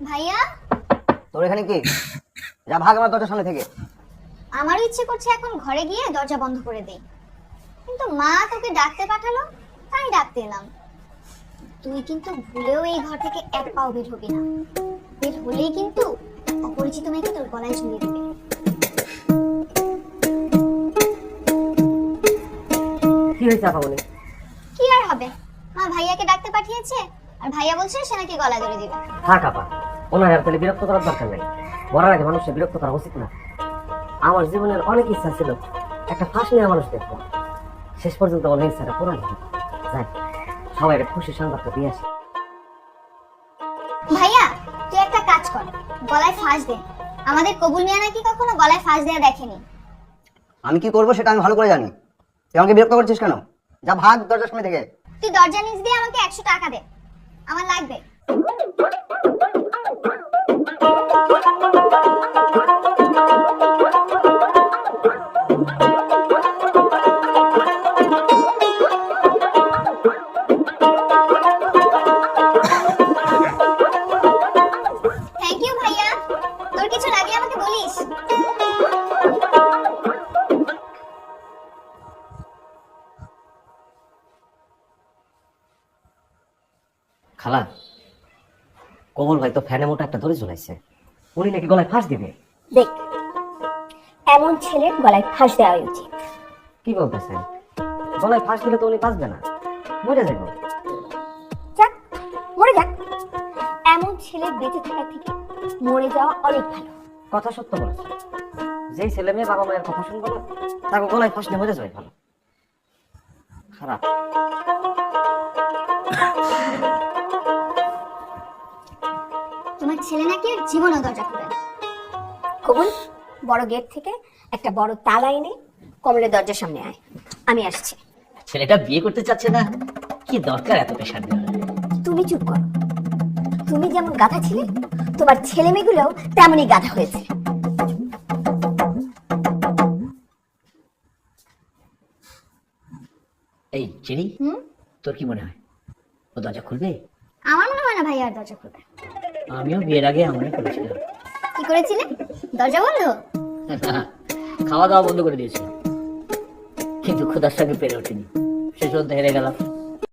ভাইয়া, তোর এখানে কি? যা ভাগ আমার দরজার সামনে থেকে। আমারও ইচ্ছে করছে এখন ঘরে গিয়ে দরজা বন্ধ করে দেই, কিন্তু মা তোকে ডাকতে পাঠালো, তাই ডাকতে এলাম। তুই কিন্তু ভুলেও এই ঘর থেকে এক পাও বের হবি না। বের হলেই কিন্তু অপরিচিত মেয়েকে তোর গলায় ঝুলিয়ে দেবে। কি হয়েছে আপা বলে? কি আর হবে, মা ভাইয়াকে ডাকতে পাঠিয়েছে, আর ভাইয়া বলছে সে নাকি গলায় ধরে দিবে। থাক আপা, ওনার আর তাহলে বিরক্ত করার দরকার নেই। মরার আগে মানুষের বিরক্ত করা উচিত না। আমার জীবনের অনেক ইচ্ছা ছিল একটা ফাঁস নিয়ে মানুষ দেখবো, শেষ পর্যন্ত অনেক ইচ্ছাটা পূরণ হলো। যাই, সবাই একটা খুশির সংবাদটা দিয়ে আসি। ভাইয়া, তুই একটা কাজ কর, গলায় ফাঁস দে। আমাদের কবুল মিয়া নাকি কখনো গলায় ফাঁস দেয়া দেখেনি। আমি কি করবো সেটা আমি ভালো করে জানি। তুই আমাকে বিরক্ত করছিস কেন? যা ভাগ দরজার সামনে থেকে। তুই দরজা নিচ দিয়ে আমাকে 100 টাকা দে, আমার লাগবে। থ্যাংক ইউ ভাইয়া, তোর কিছু লাগলে আমাকে বলিস। খালা, কমল ভাই তো ফ্যানে মোটা একটা দড়ি ঝুলাইছে, উনি নাকি গলায় ফাঁস দিবে। দেখ, এমন ছেলের গলায় ফাঁস দেওয়া উচিত। কি বলতেছেন? গলায় ফাঁস দিলে তো উনি বাঁচবে না, মরে যাবে। যাক, মরে যাক। এমন ছেলে বেঁচে থাকা থেকে মরে যাওয়া অনেক ভালো। কথা সত্য বলেছে, যেই ছেলে মেয়ে বাবা মায়ের কথা শুনবো না, তাকে গলায় ফাঁস দিয়ে মরে যাবে ভালো। খারাপ। তোমার ছেলে নাকি আর জীবনও দরজা খুলবে না। কবুল, বড় গেট থেকে একটা বড় তালা এনে কমলের দরজার সামনে আয়, আমি আসছি। ছেলেটা বিয়ে করতে চাচ্ছে না, কি দরকার এত প্রেশার দেওয়ার? তুমি চুপ করো। তুমি যেমন গাধা ছিলে, তোমার ছেলে মেয়েগুলোও তেমনই গাধা হয়েছে। এই চিনি, তোর কি মনে হয় ও দরজা খুলবে? আমার মনে হয় না ভাইয়া আর দরজা খুলবে। আমিও বিয়ের আগে এমনই করেছিলাম। কি করেছিলে? দরজা বন্ধ? খাওয়া দাওয়া বন্ধ করে দিয়েছিলাম, কিন্তু ক্ষুধার সঙ্গে পেরে ওঠেনি, শেষ পর্যন্ত হেরে গেলাম।